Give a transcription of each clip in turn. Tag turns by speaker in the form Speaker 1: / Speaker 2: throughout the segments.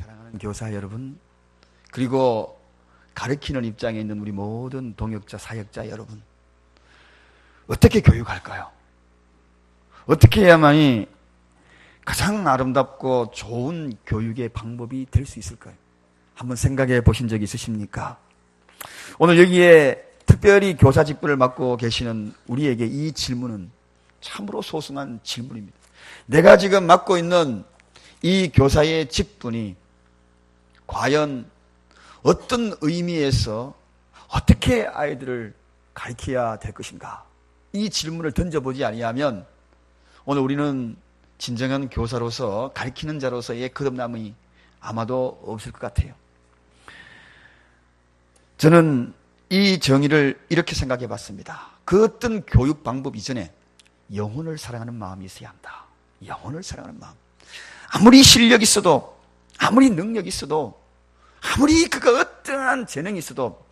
Speaker 1: 사랑하는 교사 여러분, 그리고 가르치는 입장에 있는 우리 모든 동역자, 사역자 여러분, 어떻게 교육할까요? 어떻게 해야만이 가장 아름답고 좋은 교육의 방법이 될 수 있을까요? 한번 생각해 보신 적이 있으십니까? 오늘 여기에 특별히 교사 직분을 맡고 계시는 우리에게 이 질문은 참으로 소중한 질문입니다. 내가 지금 맡고 있는 이 교사의 직분이 과연 어떤 의미에서 어떻게 아이들을 가르쳐야 될 것인가? 이 질문을 던져보지 아니하면 오늘 우리는 진정한 교사로서, 가르치는 자로서의 거듭남이 아마도 없을 것 같아요. 저는 이 정의를 이렇게 생각해 봤습니다. 그 어떤 교육 방법 이전에 영혼을 사랑하는 마음이 있어야 한다. 영혼을 사랑하는 마음. 아무리 실력이 있어도, 아무리 능력이 있어도, 아무리 그가 어떠한 재능이 있어도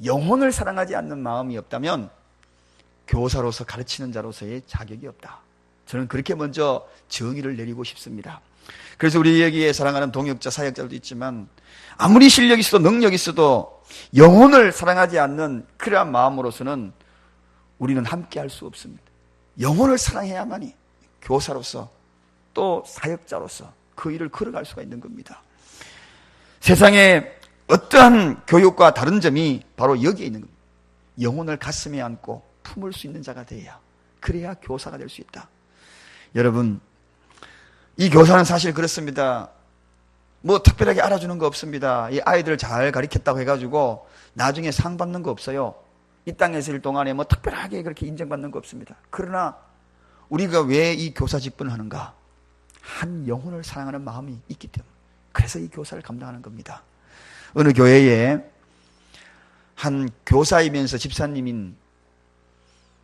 Speaker 1: 영혼을 사랑하지 않는 마음이 없다면 교사로서, 가르치는 자로서의 자격이 없다. 저는 그렇게 먼저 정의를 내리고 싶습니다. 그래서 우리 여기에 사랑하는 동역자, 사역자들도 있지만 아무리 실력이 있어도, 능력이 있어도 영혼을 사랑하지 않는 그러한 마음으로서는 우리는 함께 할 수 없습니다. 영혼을 사랑해야만이 교사로서 또 사역자로서 그 일을 걸어갈 수가 있는 겁니다. 세상에 어떠한 교육과 다른 점이 바로 여기에 있는 겁니다. 영혼을 가슴에 안고 품을 수 있는 자가 되어야, 그래야 교사가 될 수 있다. 여러분, 이 교사는 사실 그렇습니다. 뭐 특별하게 알아주는 거 없습니다. 이 아이들 잘 가르쳤다고 해가지고 나중에 상 받는 거 없어요. 이 땅에서 일 동안에 뭐 특별하게 그렇게 인정받는 거 없습니다. 그러나 우리가 왜 이 교사 직분을 하는가? 한 영혼을 사랑하는 마음이 있기 때문에, 그래서 이 교사를 감당하는 겁니다. 어느 교회에 한 교사이면서 집사님인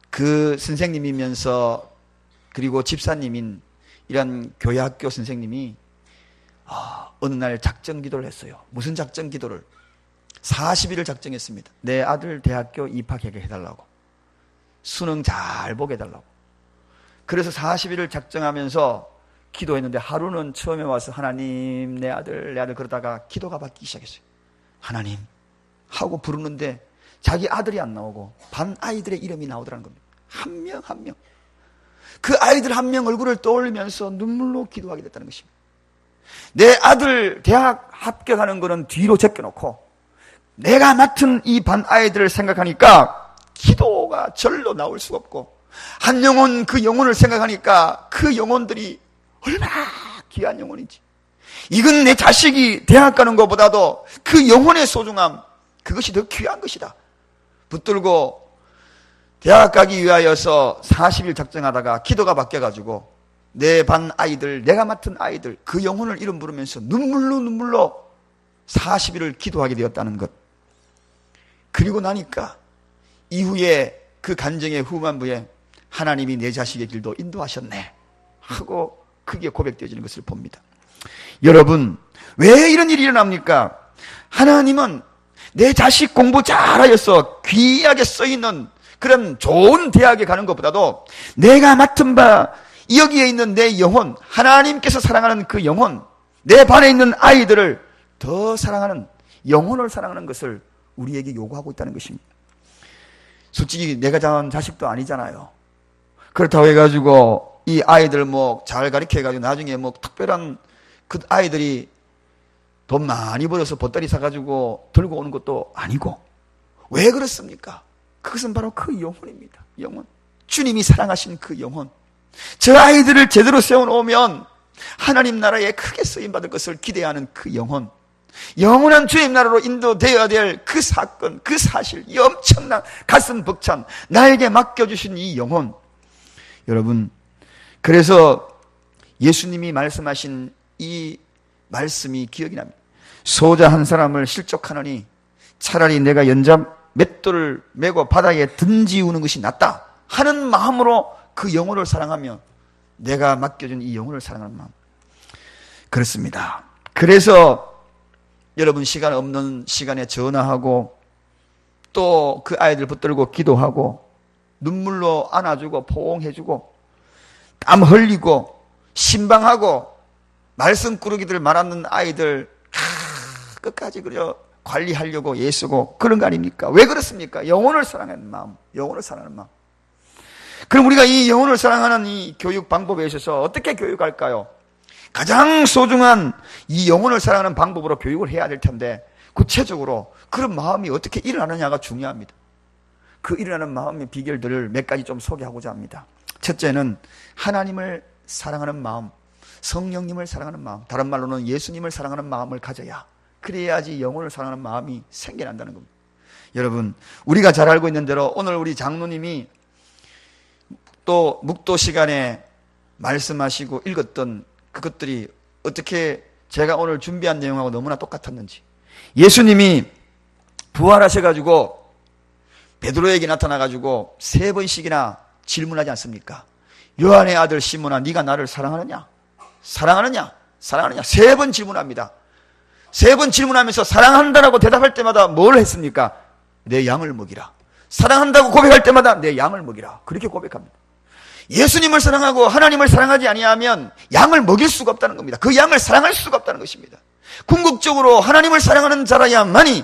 Speaker 1: 그 선생님이면서 그리고 집사님인 이런 교회 학교 선생님이 어느 날 작정 기도를 했어요. 무슨 작정 기도를? 40일을 작정했습니다. 내 아들 대학교 입학하게 해달라고, 수능 잘 보게 해달라고. 그래서 40일을 작정하면서 기도했는데 하루는 처음에 와서 하나님, 내 아들 그러다가 기도가 받기 시작했어요. 하나님 하고 부르는데 자기 아들이 안 나오고 반 아이들의 이름이 나오더라는 겁니다. 한 명 한 명. 그 아이들 한 명 얼굴을 떠올리면서 눈물로 기도하게 됐다는 것입니다. 내 아들 대학 합격하는 거는 뒤로 제껴놓고 내가 맡은 이 반 아이들을 생각하니까 기도가 절로 나올 수가 없고, 한 영혼, 그 영혼을 생각하니까 그 영혼들이 얼마나 귀한 영혼인지, 이건 내 자식이 대학 가는 것보다도 그 영혼의 소중함, 그것이 더 귀한 것이다 붙들고 대학 가기 위하여서 40일 작정하다가 기도가 바뀌어가지고 내 반 아이들, 내가 맡은 아이들, 그 영혼을 이름 부르면서 눈물로 40일을 기도하게 되었다는 것. 그리고 나니까 이후에 그 간증의 후반부에 하나님이 내 자식의 길도 인도하셨네 하고 크게 고백되어지는 것을 봅니다. 여러분, 왜 이런 일이 일어납니까? 하나님은 내 자식 공부 잘하여서 귀하게 써있는 그런 좋은 대학에 가는 것보다도 내가 맡은 바 여기에 있는 내 영혼, 하나님께서 사랑하는 그 영혼, 내 반에 있는 아이들을 더 사랑하는, 영혼을 사랑하는 것을 우리에게 요구하고 있다는 것입니다. 솔직히 내가 낳은 자식도 아니잖아요. 그렇다고 해가지고 이 아이들 뭐 잘 가르쳐 해가지고 나중에 뭐 특별한 그 아이들이 돈 많이 벌어서 보따리 사가지고 들고 오는 것도 아니고. 왜 그렇습니까? 그것은 바로 그 영혼입니다. 영혼. 주님이 사랑하신 그 영혼. 저 아이들을 제대로 세워놓으면 하나님 나라에 크게 쓰임받을 것을 기대하는 그 영혼. 영원한 주님 나라로 인도되어야 될 그 사건, 그 사실, 이 엄청난 가슴 벅찬 나에게 맡겨주신 이 영혼. 여러분, 그래서 예수님이 말씀하신 이 말씀이 기억이 납니다. 소자 한 사람을 실족하느니 차라리 내가 연자 맷돌을 메고 바다에 던지우는 것이 낫다 하는 마음으로 그 영혼을 사랑하며 내가 맡겨준 이 영혼을 사랑하는 마음. 그렇습니다. 그래서 여러분, 시간 없는 시간에 전화하고 또 그 아이들 붙들고 기도하고 눈물로 안아주고 포옹해주고 땀 흘리고 신방하고 말썽꾸러기들 말하는 아이들 끝까지 그려 관리하려고 애쓰고 그런 거 아닙니까? 왜 그렇습니까? 영혼을 사랑하는 마음, 영혼을 사랑하는 마음. 그럼 우리가 이 영혼을 사랑하는 이 교육 방법에 있어서 어떻게 교육할까요? 가장 소중한 이 영혼을 사랑하는 방법으로 교육을 해야 될 텐데, 구체적으로 그런 마음이 어떻게 일어나느냐가 중요합니다. 그 일어나는 마음의 비결들을 몇 가지 좀 소개하고자 합니다. 첫째는 하나님을 사랑하는 마음, 성령님을 사랑하는 마음, 다른 말로는 예수님을 사랑하는 마음을 가져야, 그래야지 영혼을 사랑하는 마음이 생겨난다는 겁니다. 여러분, 우리가 잘 알고 있는 대로 오늘 우리 장로님이 또 묵도 시간에 말씀하시고 읽었던 그것들이 어떻게 제가 오늘 준비한 내용하고 너무나 똑같았는지, 예수님이 부활하셔가지고 베드로에게 나타나가지고 3번씩이나 질문하지 않습니까? 요한의 아들 시몬아, 네가 나를 사랑하느냐? 사랑하느냐? 사랑하느냐? 3번 질문합니다. 3번 질문하면서 사랑한다라고 대답할 때마다 뭘 했습니까? 내 양을 먹이라. 사랑한다고 고백할 때마다 내 양을 먹이라. 그렇게 고백합니다. 예수님을 사랑하고 하나님을 사랑하지 아니하면 양을 먹일 수가 없다는 겁니다. 그 양을 사랑할 수가 없다는 것입니다. 궁극적으로 하나님을 사랑하는 자라야만이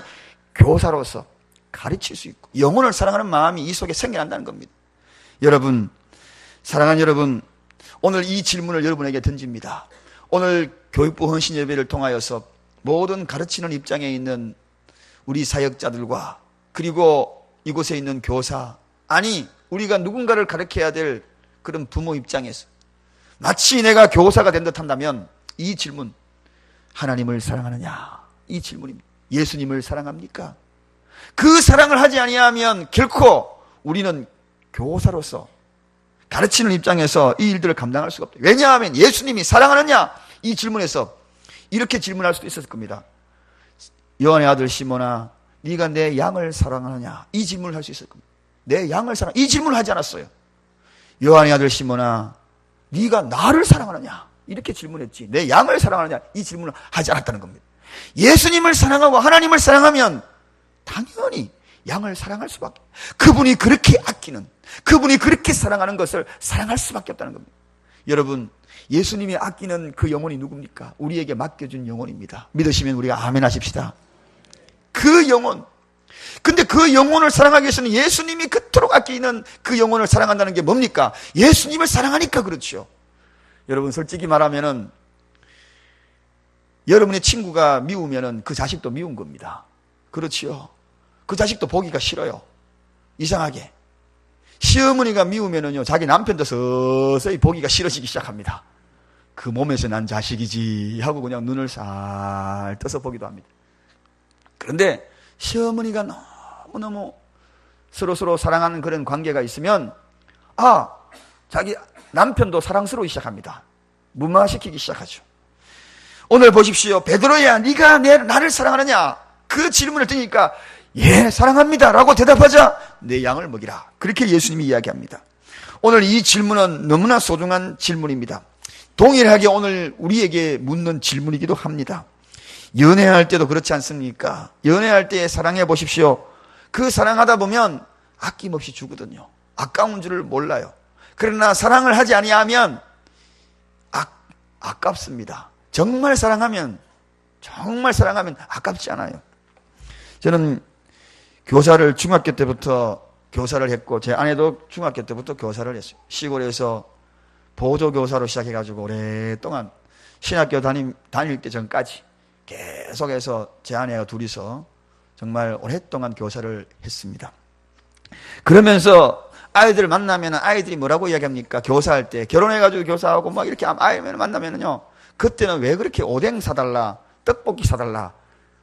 Speaker 1: 교사로서 가르칠 수 있고 영혼을 사랑하는 마음이 이 속에 생겨난다는 겁니다. 여러분, 사랑하는 여러분, 오늘 이 질문을 여러분에게 던집니다. 오늘 교육부 헌신 예배를 통하여서 모든 가르치는 입장에 있는 우리 사역자들과, 그리고 이곳에 있는 교사, 아니 우리가 누군가를 가르쳐야 될 그런 부모 입장에서 마치 내가 교사가 된 듯 한다면 이 질문, 하나님을 사랑하느냐? 이 질문입니다. 예수님을 사랑합니까? 그 사랑을 하지 아니하면 결코 우리는 교사로서 가르치는 입장에서 이 일들을 감당할 수가 없다. 왜냐하면 예수님이 사랑하느냐? 이 질문에서 이렇게 질문할 수도 있었을 겁니다. 요한의 아들 시몬아, 네가 내 양을 사랑하느냐? 이 질문을 할 수 있을 겁니다. 내 양을 사랑, 이 질문을 하지 않았어요. 요한의 아들 시몬아, 네가 나를 사랑하느냐? 이렇게 질문했지, 내 양을 사랑하느냐? 이 질문을 하지 않았다는 겁니다. 예수님을 사랑하고 하나님을 사랑하면 당연히 양을 사랑할 수밖에, 그분이 그렇게 아끼는, 그분이 그렇게 사랑하는 것을 사랑할 수밖에 없다는 겁니다. 여러분, 예수님이 아끼는 그 영혼이 누굽니까? 우리에게 맡겨준 영혼입니다. 믿으시면 우리가 아멘 하십시다. 그 영혼, 근데 그 영혼을 사랑하기 위해서는 예수님이 그토록 아끼는 그 영혼을 사랑한다는 게 뭡니까? 예수님을 사랑하니까 그렇죠. 여러분, 솔직히 말하면은 여러분의 친구가 미우면은 그 자식도 미운 겁니다. 그렇지요. 그 자식도 보기가 싫어요. 이상하게 시어머니가 미우면은요, 자기 남편도 서서히 보기가 싫어지기 시작합니다. 그 몸에서 난 자식이지 하고 그냥 눈을 살 떠서 보기도 합니다. 그런데 시어머니가 너무너무 서로 사랑하는 그런 관계가 있으면 자기 남편도 사랑스러우기 시작합니다. 무마시키기 시작하죠. 오늘 보십시오. 베드로야, 네가 나를 사랑하느냐? 그 질문을 드니까 예, 사랑합니다 라고 대답하자 내 양을 먹이라. 그렇게 예수님이 이야기합니다. 오늘 이 질문은 너무나 소중한 질문입니다. 동일하게 오늘 우리에게 묻는 질문이기도 합니다. 연애할 때도 그렇지 않습니까? 연애할 때 사랑해 보십시오. 그 사랑하다 보면 아낌없이 주거든요. 아까운 줄을 몰라요. 그러나 사랑을 하지 아니하면 아깝습니다. 정말 사랑하면 아깝지 않아요. 저는 교사를 중학교 때부터 교사를 했고, 제 아내도 중학교 때부터 교사를 했어요. 시골에서 보조교사로 시작해가지고 오랫동안 신학교 다닐 때 전까지 계속해서 제 아내와 둘이서 정말 오랫동안 교사를 했습니다. 그러면서 아이들을 만나면 아이들이 뭐라고 이야기합니까? 교사할 때 결혼해가지고 교사하고 막 이렇게 아이를 만나면은요, 그때는 왜 그렇게 오뎅 사달라, 떡볶이 사달라,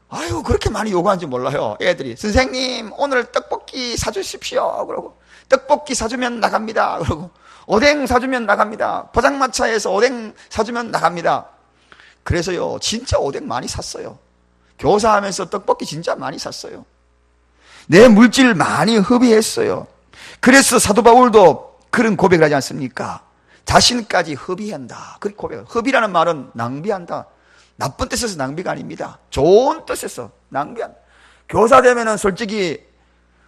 Speaker 1: 아유 그렇게 많이 요구하는지 몰라요. 애들이 선생님 오늘 떡볶이 사주십시오 그러고, 떡볶이 사주면 나갑니다 그러고, 오뎅 사주면 나갑니다, 포장마차에서 오뎅 사주면 나갑니다. 그래서요 진짜 오뎅 많이 샀어요. 교사하면서 떡볶이 진짜 많이 샀어요. 내 물질 많이 허비했어요. 그래서 사도 바울도 그런 고백을 하지 않습니까? 자신까지 허비한다. 그 고백. 허비라는 말은 낭비한다. 나쁜 뜻에서 낭비가 아닙니다. 좋은 뜻에서 낭비한다. 교사 되면은 솔직히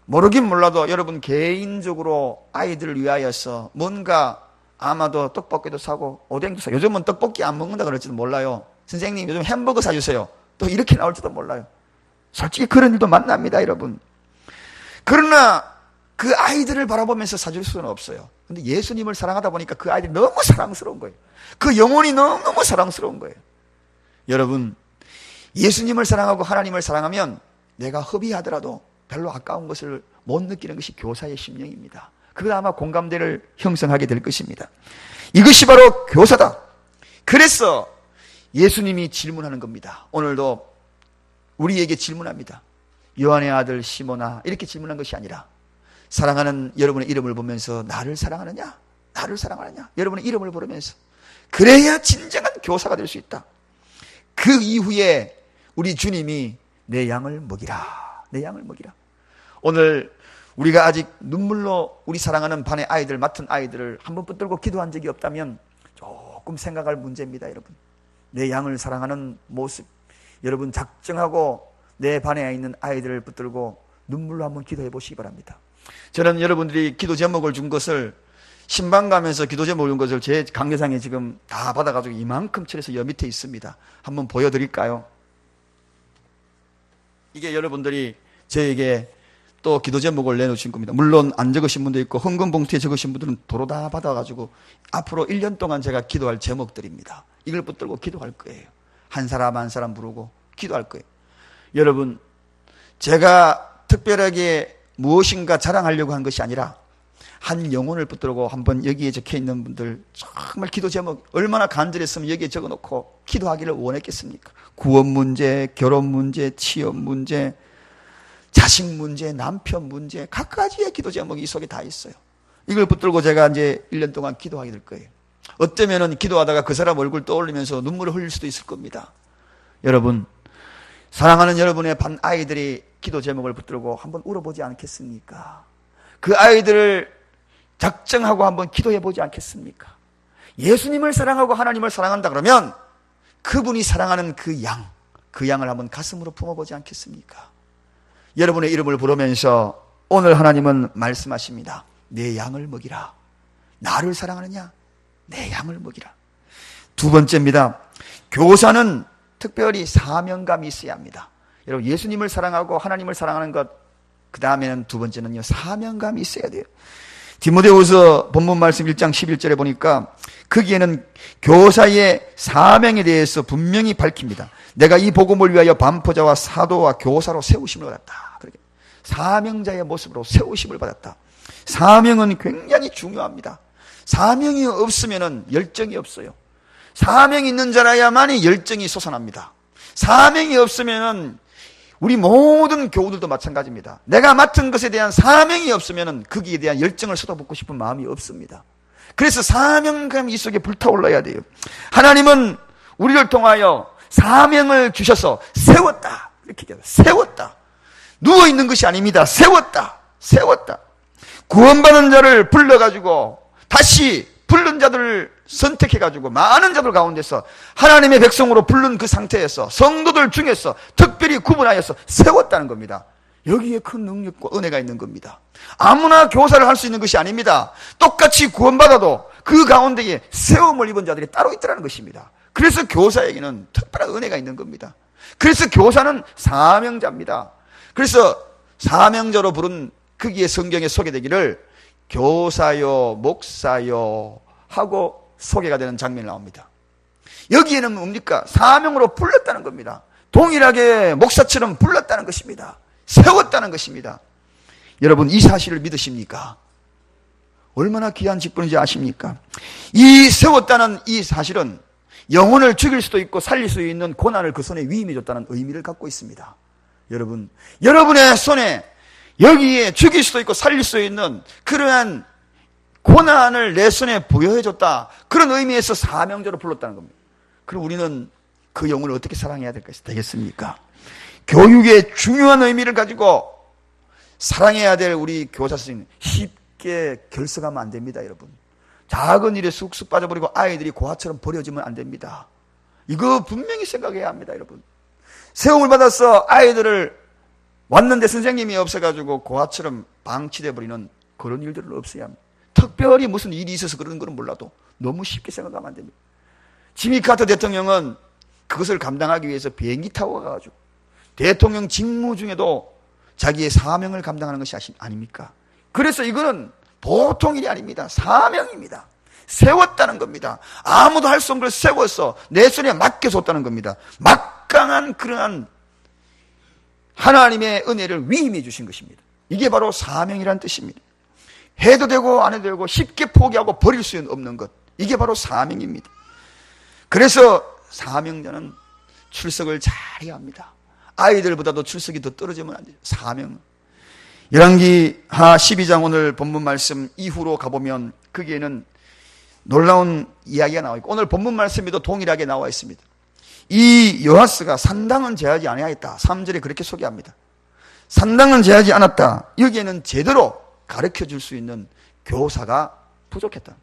Speaker 1: 모르긴 몰라도 여러분 개인적으로 아이들을 위하여서 뭔가 아마도 떡볶이도 사고 오뎅도 사고, 요즘은 떡볶이 안 먹는다 그럴지도 몰라요. 선생님 요즘 햄버거 사주세요. 또 이렇게 나올지도 몰라요. 솔직히 그런 일도 만납니다, 여러분. 그러나 그 아이들을 바라보면서 사줄 수는 없어요. 근데 예수님을 사랑하다 보니까 그 아이들이 너무 사랑스러운 거예요. 그 영혼이 너무너무 사랑스러운 거예요. 여러분, 예수님을 사랑하고 하나님을 사랑하면 내가 허비하더라도 별로 아까운 것을 못 느끼는 것이 교사의 심령입니다. 그거 아마 공감대를 형성하게 될 것입니다. 이것이 바로 교사다. 그래서 예수님이 질문하는 겁니다. 오늘도 우리에게 질문합니다. 요한의 아들 시몬아, 이렇게 질문한 것이 아니라 사랑하는 여러분의 이름을 보면서 나를 사랑하느냐? 나를 사랑하느냐? 여러분의 이름을 부르면서 그래야 진정한 교사가 될 수 있다. 그 이후에 우리 주님이 내 양을 먹이라. 내 양을 먹이라. 오늘 우리가 아직 눈물로 우리 사랑하는 반의 아이들, 맡은 아이들을 한번 붙들고 기도한 적이 없다면 조금 생각할 문제입니다, 여러분. 내 양을 사랑하는 모습, 여러분 작정하고 내 반에 있는 아이들을 붙들고 눈물로 한번 기도해 보시기 바랍니다. 저는 여러분들이 기도 제목을 준 것을, 신방 가면서 기도 제목을 준 것을 제 강계상에 지금 다 받아가지고 이만큼 칠해서 여 밑에 있습니다. 한번 보여드릴까요? 이게 여러분들이 저에게 또 기도 제목을 내놓으신 겁니다. 물론 안 적으신 분도 있고 헌금 봉투에 적으신 분들은 도로 다 받아가지고 앞으로 1년 동안 제가 기도할 제목들입니다. 이걸 붙들고 기도할 거예요. 한 사람 한 사람 부르고 기도할 거예요. 여러분, 제가 특별하게 무엇인가 자랑하려고 한 것이 아니라 한 영혼을 붙들고 한번 여기에 적혀 있는 분들 정말 기도 제목 얼마나 간절했으면 여기에 적어놓고 기도하기를 원했겠습니까? 구원 문제, 결혼 문제, 취업 문제, 자식 문제, 남편 문제, 각가지의 기도 제목이 이 속에 다 있어요. 이걸 붙들고 제가 이제 1년 동안 기도하게 될 거예요. 어쩌면은 기도하다가 그 사람 얼굴 떠올리면서 눈물을 흘릴 수도 있을 겁니다. 여러분, 사랑하는 여러분의 반 아이들이 기도 제목을 붙들고 한번 울어보지 않겠습니까? 그 아이들을 작정하고 한번 기도해 보지 않겠습니까? 예수님을 사랑하고 하나님을 사랑한다 그러면 그분이 사랑하는 그 양, 그 양을 한번 가슴으로 품어보지 않겠습니까? 여러분의 이름을 부르면서 오늘 하나님은 말씀하십니다. 내 양을 먹이라. 나를 사랑하느냐? 내 양을 먹이라. 두 번째입니다. 교사는 특별히 사명감이 있어야 합니다. 여러분, 예수님을 사랑하고 하나님을 사랑하는 것, 그 다음에는 두 번째는요, 사명감이 있어야 돼요. 디모데후서 본문 말씀 1장 11절에 보니까 거기에는 교사의 사명에 대해서 분명히 밝힙니다. 내가 이 복음을 위하여 반포자와 사도와 교사로 세우심을 받았다. 그렇게 사명자의 모습으로 세우심을 받았다. 사명은 굉장히 중요합니다. 사명이 없으면 열정이 없어요. 사명이 있는 자라야만이 열정이 솟아납니다. 사명이 없으면 우리 모든 교우들도 마찬가지입니다. 내가 맡은 것에 대한 사명이 없으면 거기에 대한 열정을 쏟아붓고 싶은 마음이 없습니다. 그래서 사명감이 이 속에 불타올라야 돼요. 하나님은 우리를 통하여 사명을 주셔서 세웠다. 이렇게 얘기해요. 세웠다. 누워있는 것이 아닙니다. 세웠다. 세웠다. 구원받은 자를 불러가지고 다시 부른 자들을 선택해가지고 많은 자들 가운데서 하나님의 백성으로 부른 그 상태에서 성도들 중에서 특별히 구분하여서 세웠다는 겁니다. 여기에 큰 능력과 은혜가 있는 겁니다. 아무나 교사를 할 수 있는 것이 아닙니다. 똑같이 구원받아도 그 가운데에 세움을 입은 자들이 따로 있다는 것입니다. 그래서 교사에게는 특별한 은혜가 있는 겁니다. 그래서 교사는 사명자입니다. 그래서 사명자로 부른 거기에 성경에 소개되기를 교사요, 목사요 하고 소개가 되는 장면이 나옵니다. 여기에는 뭡니까? 사명으로 불렀다는 겁니다. 동일하게 목사처럼 불렀다는 것입니다. 세웠다는 것입니다. 여러분, 이 사실을 믿으십니까? 얼마나 귀한 직분인지 아십니까? 이 세웠다는 이 사실은 영혼을 죽일 수도 있고 살릴 수 있는 고난을 그 손에 위임해 줬다는 의미를 갖고 있습니다. 여러분, 여러분의 손에 여기에 죽일 수도 있고 살릴 수 있는 그러한 고난을 내 손에 부여해 줬다. 그런 의미에서 사명자로 불렀다는 겁니다. 그럼 우리는 그 영혼을 어떻게 사랑해야 되겠습니까? 교육의 중요한 의미를 가지고 사랑해야 될 우리 교사 선생님 쉽게 결석하면 안 됩니다, 여러분. 작은 일에 쑥쑥 빠져버리고 아이들이 고아처럼 버려지면 안 됩니다. 이거 분명히 생각해야 합니다, 여러분. 세움을 받아서 아이들을 왔는데 선생님이 없어가지고 고아처럼 방치돼 버리는 그런 일들을 없애야 합니다. 특별히 무슨 일이 있어서 그러는 거는 몰라도 너무 쉽게 생각하면 안 됩니다. 지미 카터 대통령은 그것을 감당하기 위해서 비행기 타고 가가지고 대통령 직무 중에도 자기의 사명을 감당하는 것이 아닙니까? 그래서 이거는 보통 일이 아닙니다. 사명입니다. 세웠다는 겁니다. 아무도 할 수 없는 걸 세워서 내 손에 맡겨줬다는 겁니다. 막강한 그러한 하나님의 은혜를 위임해 주신 것입니다. 이게 바로 사명이라는 뜻입니다. 해도 되고 안 해도 되고 쉽게 포기하고 버릴 수 없는 것, 이게 바로 사명입니다. 그래서 사명자는 출석을 잘해야 합니다. 아이들보다도 출석이 더 떨어지면 안 돼요. 사명. 열왕기하 12장 오늘 본문 말씀 이후로 가보면 거기에는 놀라운 이야기가 나와 있고, 오늘 본문 말씀에도 동일하게 나와 있습니다. 이 요아스가 산당은 제하지 아니하였다. 3절에 그렇게 소개합니다. 산당은 제하지 않았다. 여기에는 제대로 가르쳐 줄 수 있는 교사가 부족했다.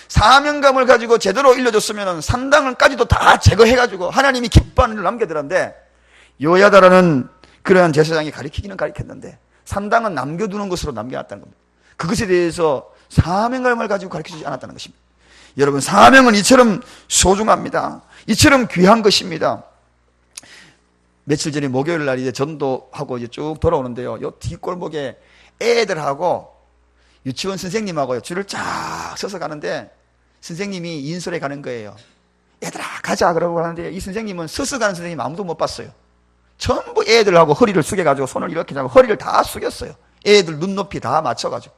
Speaker 1: 사명감을 가지고 제대로 일러줬으면 산당을까지도 다 제거해가지고 하나님이 기뻐하는 일을 남겨드렸는데, 요야다라는 그러한 제사장이 가르치기는 가르쳤는데 산당은 남겨두는 것으로 남겨놨다는 겁니다. 그것에 대해서 사명감을 가지고 가르쳐주지 않았다는 것입니다. 여러분, 사명은 이처럼 소중합니다. 이처럼 귀한 것입니다. 며칠 전에 목요일 날 이제 전도하고 이제 쭉 돌아오는데요. 요 뒷골목에 애들하고 유치원 선생님하고요, 줄을 쫙 서서 가는데 선생님이 인솔에 가는 거예요. 얘들아 가자 그러고 가는데 이 선생님은 서서 가는 선생님 아무도 못 봤어요. 전부 애들하고 허리를 숙여가지고 손을 이렇게 잡고 허리를 다 숙였어요. 애들 눈높이 다 맞춰가지고.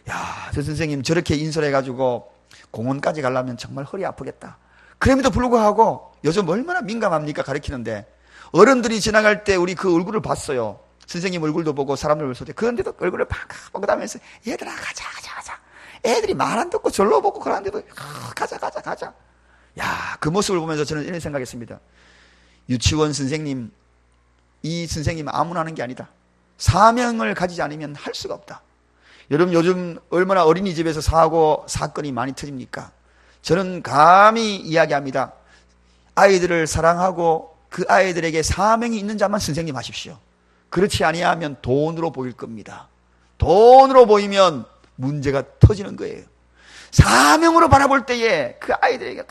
Speaker 1: 야, 저 선생님 저렇게 인솔해가지고 공원까지 가려면 정말 허리 아프겠다. 그럼에도 불구하고 요즘 얼마나 민감합니까? 가르치는데 어른들이 지나갈 때 우리 그 얼굴을 봤어요. 선생님 얼굴도 보고 사람들 얼굴도 보고. 그런데도 얼굴을 반갑게 하면서 얘들아 가자. 애들이 말 안 듣고 절로 보고 그러는데도 가자. 야, 그 모습을 보면서 저는 이런 생각했습니다. 유치원 선생님, 이 선생님 아무나 하는 게 아니다. 사명을 가지지 않으면 할 수가 없다. 여러분, 요즘 얼마나 어린이집에서 사건이 많이 터집니까? 저는 감히 이야기합니다. 아이들을 사랑하고 그 아이들에게 사명이 있는 자만 선생님 하십시오. 그렇지 아니하면 돈으로 보일 겁니다. 돈으로 보이면 문제가 터지는 거예요. 사명으로 바라볼 때에 그 아이들에게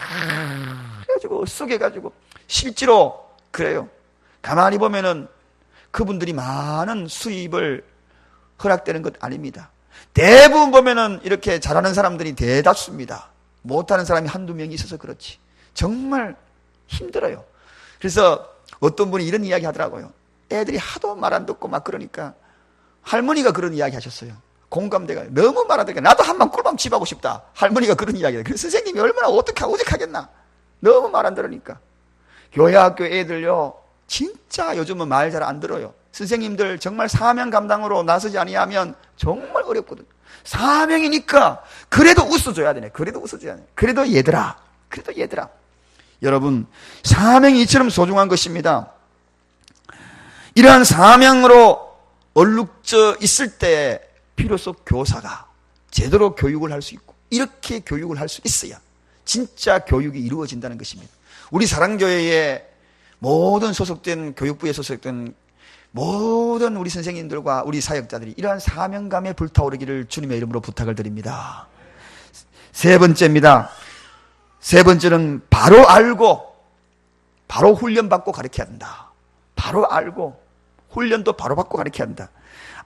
Speaker 1: 해가지고 쏘개가지고 실제로 그래요. 가만히 보면은 그분들이 많은 수입을 허락되는 것 아닙니다. 대부분 보면은 이렇게 잘하는 사람들이 대다수입니다. 못하는 사람이 한두 명이 있어서 그렇지. 정말 힘들어요. 그래서 어떤 분이 이런 이야기 하더라고요. 애들이 하도 말 안 듣고 막 그러니까 할머니가 그런 이야기 하셨어요. 공감대가 너무 말 안 듣니까 나도 한번 꿀밤 집하고 싶다. 할머니가 그런 이야기를. 그래서 선생님이 얼마나 어떻게 오직하겠나. 너무 말 안 들으니까. 교회 학교 애들요, 진짜 요즘은 말 잘 안 들어요. 선생님들 정말 사명 감당으로 나서지 아니하면 정말 어렵거든. 사명이니까 그래도 웃어줘야 되네. 그래도 얘들아. 여러분, 사명이 이처럼 소중한 것입니다. 이러한 사명으로 얼룩져 있을 때 비로소 교사가 제대로 교육을 할 수 있고, 이렇게 교육을 할 수 있어야 진짜 교육이 이루어진다는 것입니다. 우리 사랑교회의 모든 소속된 교육부에 소속된 모든 우리 선생님들과 우리 사역자들이 이러한 사명감에 불타오르기를 주님의 이름으로 부탁을 드립니다. 세 번째입니다. 세 번째는 바로 알고 바로 훈련받고 가르쳐야 한다. 바로 알고 훈련도 바로 받고 가르쳐야 한다.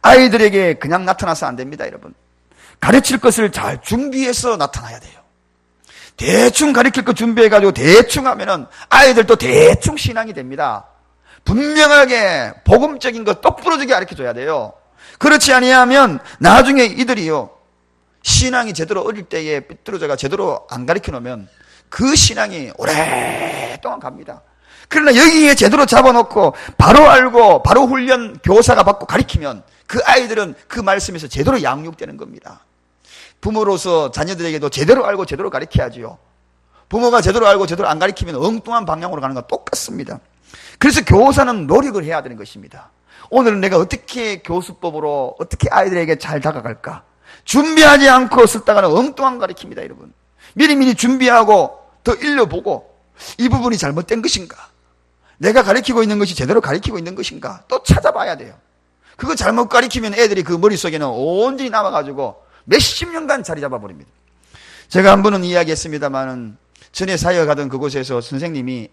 Speaker 1: 아이들에게 그냥 나타나서 안 됩니다, 여러분. 가르칠 것을 잘 준비해서 나타나야 돼요. 대충 가르칠 것 준비해가지고 대충 하면은 아이들도 대충 신앙이 됩니다. 분명하게 복음적인 것 똑부러지게 가르쳐줘야 돼요. 그렇지 아니하면 나중에 이들이요, 신앙이 제대로 어릴 때에 삐뚤어져가 제대로 안 가르쳐 놓으면 그 신앙이 오랫동안 갑니다. 그러나 여기에 제대로 잡아놓고 바로 알고 바로 훈련 교사가 받고 가르치면 그 아이들은 그 말씀에서 제대로 양육되는 겁니다. 부모로서 자녀들에게도 제대로 알고 제대로 가르쳐야지요. 부모가 제대로 알고 제대로 안 가르치면 엉뚱한 방향으로 가는 건 똑같습니다. 그래서 교사는 노력을 해야 되는 것입니다. 오늘은 내가 어떻게 교수법으로 어떻게 아이들에게 잘 다가갈까? 준비하지 않고 썼다가는 엉뚱한 거 가르칩니다, 여러분. 미리미리 준비하고 더 일러보고 이 부분이 잘못된 것인가? 내가 가르치고 있는 것이 제대로 가르치고 있는 것인가? 또 찾아봐야 돼요. 그거 잘못 가르치면 애들이 그 머릿속에는 온전히 남아가지고 몇십 년간 자리 잡아버립니다. 제가 한 번은 이야기했습니다만은 전에 사역하던 그곳에서 선생님이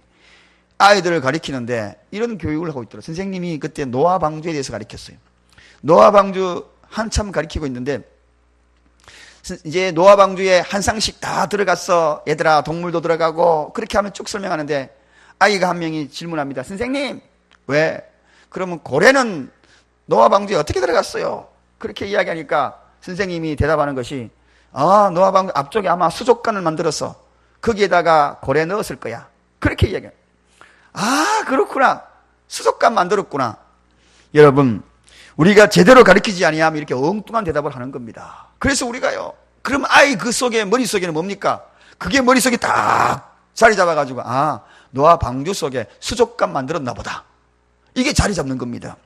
Speaker 1: 아이들을 가르치는데 이런 교육을 하고 있더라고요. 선생님이 그때 노아 방주에 대해서 가르쳤어요. 노아 방주 한참 가르치고 있는데 이제 노아 방주에 한 상씩 다 들어갔어. 얘들아, 동물도 들어가고. 그렇게 하면 쭉 설명하는데 아이가 한 명이 질문합니다. 선생님, 왜? 그러면 고래는 노아 방주에 어떻게 들어갔어요? 그렇게 이야기하니까 선생님이 대답하는 것이 노아 방주 앞쪽에 아마 수족관을 만들어서 거기에다가 고래 넣었을 거야. 그렇게 이야기해요. 그렇구나. 수족관 만들었구나. 여러분, 우리가 제대로 가르치지 아니하면 이렇게 엉뚱한 대답을 하는 겁니다. 그래서 우리가요, 그럼 아이 그 속에, 머릿속에는 뭡니까? 그게 머릿속에 딱 자리 잡아가지고, 노아 방주 속에 수족관 만들었나 보다. 이게 자리 잡는 겁니다.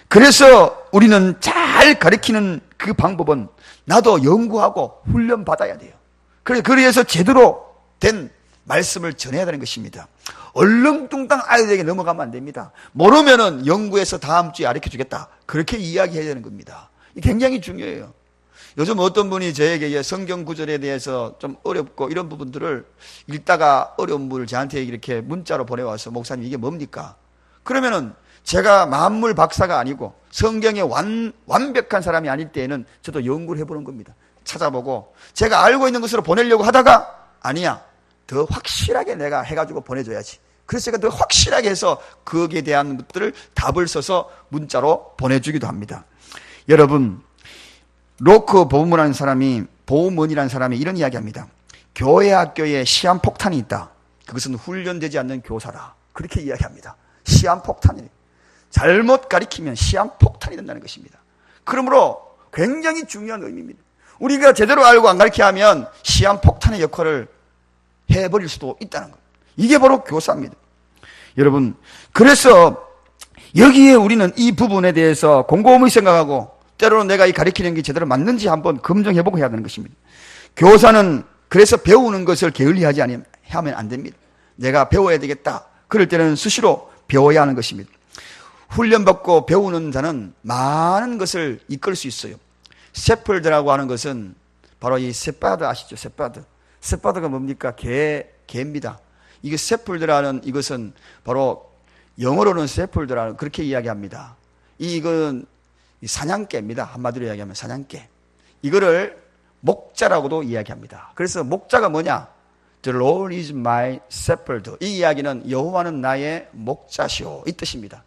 Speaker 1: 그래서 우리는 잘 가르치는 그 방법은 나도 연구하고 훈련받아야 돼요. 그래서 제대로 된 말씀을 전해야 되는 것입니다. 얼렁뚱땅 아이들에게 넘어가면 안 됩니다. 모르면은 연구해서 다음 주에 가르쳐 주겠다. 그렇게 이야기해야 되는 겁니다. 이게 굉장히 중요해요. 요즘 어떤 분이 저에게 성경 구절에 대해서 좀 어렵고 이런 부분들을 읽다가 어려운 분을 저한테 이렇게 문자로 보내와서 목사님 이게 뭡니까? 그러면은 제가 만물 박사가 아니고 성경에 완벽한 사람이 아닐 때에는 저도 연구를 해보는 겁니다. 찾아보고 제가 알고 있는 것으로 보내려고 하다가 아니야, 더 확실하게 내가 해가지고 보내줘야지. 그래서 제가 더 확실하게 해서 거기에 대한 것들을 답을 써서 문자로 보내주기도 합니다. 여러분, 로크 보우먼이라는 사람이 이런 이야기합니다. 교회 학교에 시한폭탄이 있다. 그것은 훈련되지 않는 교사다. 그렇게 이야기합니다. 시한폭탄이 잘못 가리키면 시한폭탄이 된다는 것입니다. 그러므로 굉장히 중요한 의미입니다. 우리가 제대로 알고 안 가르치게 하면 시한폭탄의 역할을 해버릴 수도 있다는 것. 이게 바로 교사입니다. 여러분, 그래서 여기에 우리는 이 부분에 대해서 곰곰이 생각하고 때로는 내가 이 가르치는 게 제대로 맞는지 한번 검증해보고 해야 되는 것입니다. 교사는 그래서 배우는 것을 게을리하지 하면 안 됩니다. 내가 배워야 되겠다. 그럴 때는 수시로 배워야 하는 것입니다. 훈련받고 배우는 자는 많은 것을 이끌 수 있어요. 세펄드라고 하는 것은 바로 이 세파드 아시죠? 세파드가 뭡니까? 개입니다. 이게 세펄드라는 이것은 바로 영어로는 세펄드라는 그렇게 이야기합니다. 이건 사냥개입니다. 한마디로 이야기하면 사냥개. 이거를 목자라고도 이야기합니다. 그래서 목자가 뭐냐? The Lord is my shepherd. 이 이야기는 여호와는 나의 목자시오. 이 뜻입니다.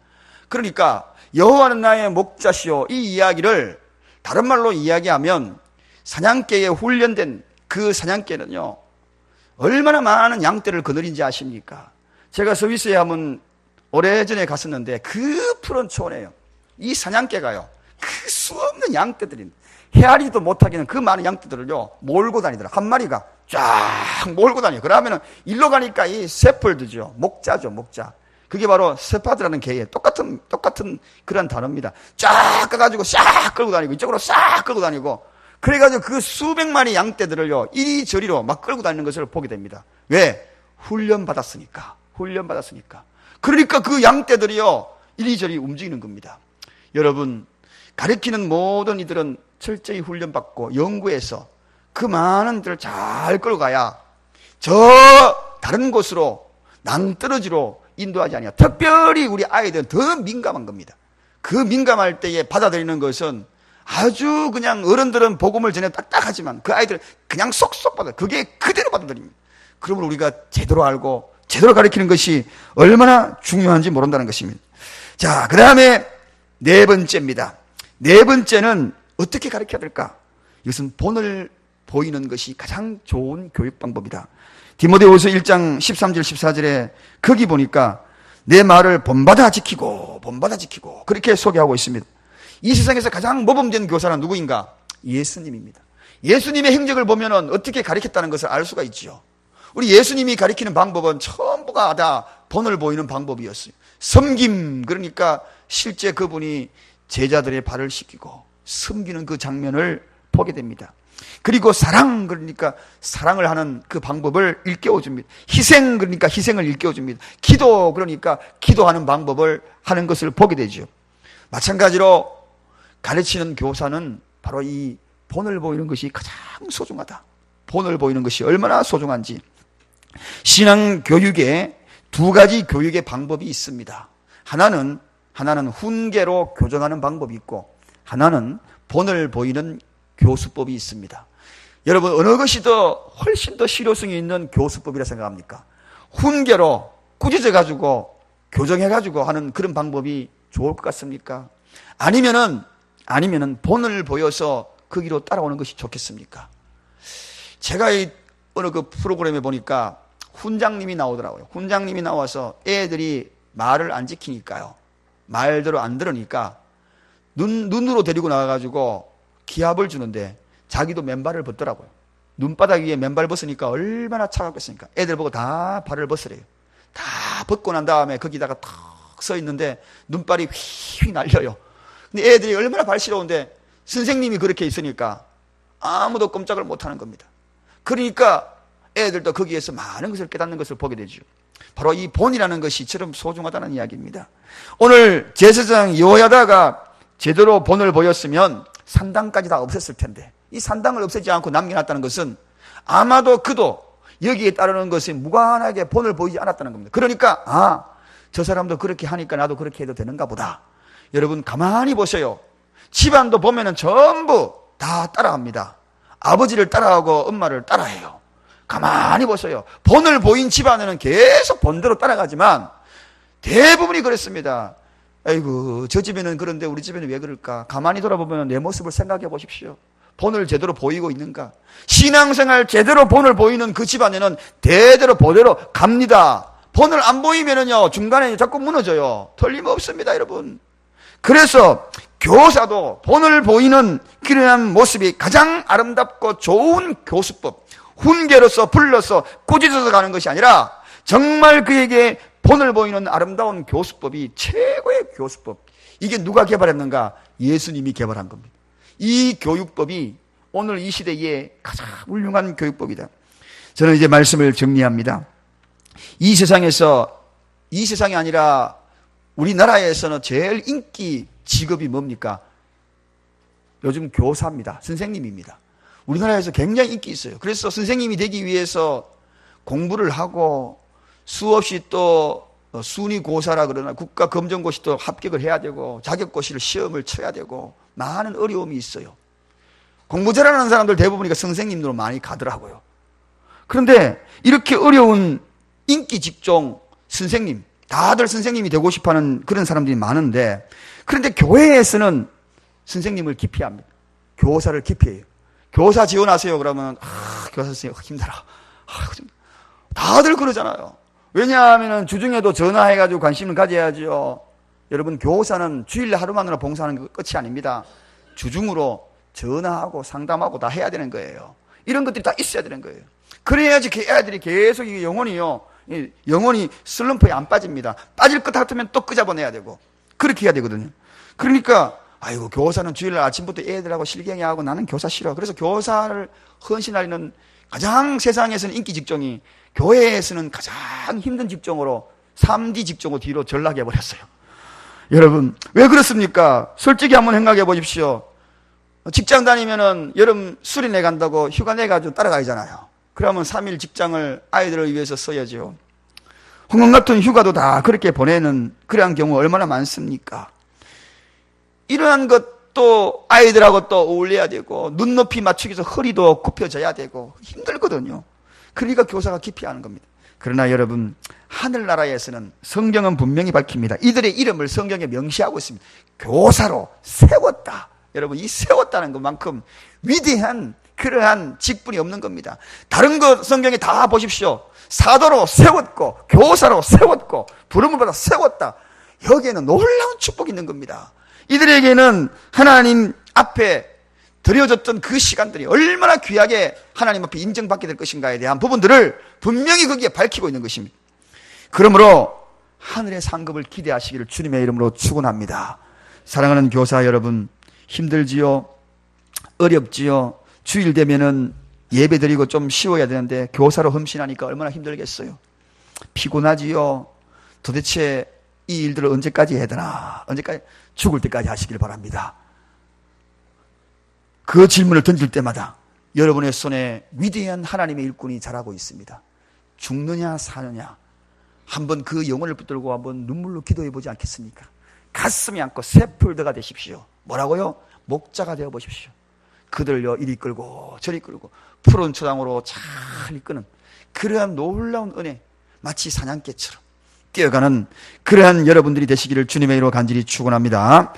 Speaker 1: 그러니까 여호와는 나의 목자시오. 이 이야기를 다른 말로 이야기하면 사냥개에 훈련된 그 사냥개는요, 얼마나 많은 양떼를 거느린지 아십니까? 제가 스위스에 한번 오래전에 갔었는데 그 푸른 초원에요, 이 사냥개가요, 그 수없는 양떼들이 헤아리도 못하기는 그 많은 양떼들을요 몰고 다니더라. 한 마리가 쫙 몰고 다녀요. 그러면은 일로 가니까 이 세펄드죠, 목자죠, 목자. 그게 바로 세파드라는 개의 똑같은 그런 단어입니다. 쫙 가가지고 싹 끌고 다니고 이쪽으로 싹 끌고 다니고, 그래가지고 그 수백 마리 양떼들을요 이리저리로 막 끌고 다니는 것을 보게 됩니다. 왜? 훈련받았으니까. 그러니까 그 양떼들이요 이리저리 움직이는 겁니다. 여러분, 가르치는 모든 이들은 철저히 훈련받고 연구해서 그 많은 들을 잘 끌고 가야 저 다른 곳으로 낭떠러지로 인도하지 않냐. 특별히 우리 아이들은 더 민감한 겁니다. 그 민감할 때에 받아들이는 것은 아주 그냥 어른들은 복음을 전해 딱딱하지만 그 아이들은 그냥 쏙쏙 받아. 그게 그대로 받아들입니다. 그러면 우리가 제대로 알고 제대로 가르치는 것이 얼마나 중요한지 모른다는 것입니다. 자, 그 다음에 네 번째입니다. 네 번째는 어떻게 가르쳐야 될까? 이것은 본을 보이는 것이 가장 좋은 교육 방법이다. 디모데후서 1장 13절 14절에 거기 보니까 내 말을 본받아 지키고 그렇게 소개하고 있습니다. 이 세상에서 가장 모범된 교사는 누구인가? 예수님입니다. 예수님의 행적을 보면 어떻게 가르쳤다는 것을 알 수가 있죠. 우리 예수님이 가르치는 방법은 전부가 다 본을 보이는 방법이었어요. 섬김, 그러니까 실제 그분이 제자들의 발을 씻기고 섬기는 그 장면을 보게 됩니다. 그리고 사랑, 그러니까 사랑을 하는 그 방법을 일깨워줍니다. 희생, 그러니까 희생을 일깨워줍니다. 기도, 그러니까 기도하는 방법을 하는 것을 보게 되죠. 마찬가지로 가르치는 교사는 바로 이 본을 보이는 것이 가장 소중하다. 본을 보이는 것이 얼마나 소중한지. 신앙 교육의 두 가지 교육의 방법이 있습니다. 하나는 훈계로 교정하는 방법이 있고, 하나는 본을 보이는 교수법이 있습니다. 여러분, 어느 것이 훨씬 더 실효성이 있는 교수법이라 생각합니까? 훈계로 꾸짖어가지고 교정해가지고 하는 그런 방법이 좋을 것 같습니까? 아니면은 본을 보여서 그 길로 따라오는 것이 좋겠습니까? 제가 어느 그 프로그램에 보니까 훈장님이 나오더라고요. 훈장님이 나와서 애들이 말을 안 지키니까요, 말대로 안 들으니까 눈으로 데리고 나가가지고 기합을 주는데 자기도 맨발을 벗더라고요. 눈바닥 위에 맨발 벗으니까 얼마나 차갑겠습니까? 애들 보고 다 발을 벗으래요. 다 벗고 난 다음에 거기다가 탁 서 있는데 눈발이 휙휙 날려요. 근데 애들이 얼마나 발시러운데 선생님이 그렇게 있으니까 아무도 꼼짝을 못하는 겁니다. 그러니까 애들도 거기에서 많은 것을 깨닫는 것을 보게 되죠. 바로 이 본이라는 것이 이처럼 소중하다는 이야기입니다. 오늘 제사장 여호야다가 제대로 본을 보였으면 산당까지 다 없었을 텐데, 이 산당을 없애지 않고 남겨놨다는 것은 아마도 그도 여기에 따르는 것이 무관하게 본을 보이지 않았다는 겁니다. 그러니까 저 사람도 그렇게 하니까 나도 그렇게 해도 되는가 보다. 여러분, 가만히 보세요. 집안도 보면은 전부 다 따라합니다. 아버지를 따라하고 엄마를 따라해요. 가만히 보세요. 본을 보인 집안에는 계속 본대로 따라가지만 대부분이 그렇습니다. 아이고, 저 집에는 그런데 우리 집에는 왜 그럴까? 가만히 돌아보면 내 모습을 생각해 보십시오. 본을 제대로 보이고 있는가? 신앙생활 제대로 본을 보이는 그 집안에는 대대로 보대로 갑니다. 본을 안 보이면은요, 중간에 자꾸 무너져요. 틀림없습니다, 여러분. 그래서 교사도 본을 보이는 그러한 모습이 가장 아름답고 좋은 교수법, 훈계로서 불러서 꾸짖어서 가는 것이 아니라 정말 그에게 본을 보이는 아름다운 교수법이 최고의 교수법. 이게 누가 개발했는가? 예수님이 개발한 겁니다. 이 교육법이 오늘 이 시대에 가장 훌륭한 교육법이다. 저는 이제 말씀을 정리합니다. 이 세상이 아니라 우리나라에서는 제일 인기 직업이 뭡니까? 요즘 교사입니다. 선생님입니다. 우리나라에서 굉장히 인기 있어요. 그래서 선생님이 되기 위해서 공부를 하고 수없이 또 순위고사라 그러나 국가검정고시 또 합격을 해야 되고 자격고시를 시험을 쳐야 되고 많은 어려움이 있어요. 공부 잘하는 사람들 대부분이 선생님으로 많이 가더라고요. 그런데 이렇게 어려운 인기 직종 선생님, 다들 선생님이 되고 싶어하는 그런 사람들이 많은데, 그런데 교회에서는 선생님을 기피합니다. 교사를 기피해요. 교사 지원하세요 그러면 교사 선생님 힘들어. 다들 그러잖아요. 왜냐하면 주중에도 전화해가지고 관심을 가져야죠. 여러분, 교사는 주일 하루만으로 봉사하는 게 끝이 아닙니다. 주중으로 전화하고 상담하고 다 해야 되는 거예요. 이런 것들이 다 있어야 되는 거예요. 그래야지 그 애들이 계속 영혼이 슬럼프에 안 빠집니다. 빠질 것 같으면 또 끄잡아내야 되고 그렇게 해야 되거든요. 그러니까 아이고, 교사는 주일날 아침부터 애들하고 실갱이하고 나는 교사 싫어. 그래서 교사를 헌신하려는 가장 세상에서는 인기 직종이 교회에서는 가장 힘든 직종으로 3D 직종으로 뒤로 전락해 버렸어요. 여러분, 왜 그렇습니까? 솔직히 한번 생각해 보십시오. 직장 다니면은 여름 수련회 간다고 휴가 내가지고 따라가잖아요. 그러면 3일 직장을 아이들을 위해서 써야죠. 황금 같은 휴가도 다 그렇게 보내는 그러한 경우 얼마나 많습니까? 이러한 것도 아이들하고 또 어울려야 되고 눈높이 맞추기 위해서 허리도 굽혀져야 되고 힘들거든요. 그러니까 교사가 기피하는 겁니다. 그러나 여러분, 하늘나라에서는 성경은 분명히 밝힙니다. 이들의 이름을 성경에 명시하고 있습니다. 교사로 세웠다. 여러분, 이 세웠다는 것만큼 위대한 그러한 직분이 없는 겁니다. 다른 것 성경에 다 보십시오. 사도로 세웠고 교사로 세웠고 부름을 받아 세웠다. 여기에는 놀라운 축복이 있는 겁니다. 이들에게는 하나님 앞에 드려졌던 그 시간들이 얼마나 귀하게 하나님 앞에 인정받게 될 것인가에 대한 부분들을 분명히 거기에 밝히고 있는 것입니다. 그러므로 하늘의 상급을 기대하시기를 주님의 이름으로 축원합니다. 사랑하는 교사 여러분, 힘들지요? 어렵지요? 주일 되면은 예배 드리고 좀 쉬어야 되는데 교사로 흠신하니까 얼마나 힘들겠어요. 피곤하지요? 도대체 이 일들을 언제까지 해야 되나? 언제까지? 죽을 때까지 하시길 바랍니다. 그 질문을 던질 때마다 여러분의 손에 위대한 하나님의 일꾼이 자라고 있습니다. 죽느냐 사느냐, 한번 그 영혼을 붙들고 한번 눈물로 기도해 보지 않겠습니까? 가슴이 안고 세폴드가 되십시오. 뭐라고요? 목자가 되어 보십시오. 그들요 이리 끌고 저리 끌고 푸른 초당으로 잘 이끄는 그러한 놀라운 은혜, 마치 사냥개처럼 뛰어가는 그러한 여러분들이 되시기를 주님의 이름으로 간절히 축원합니다.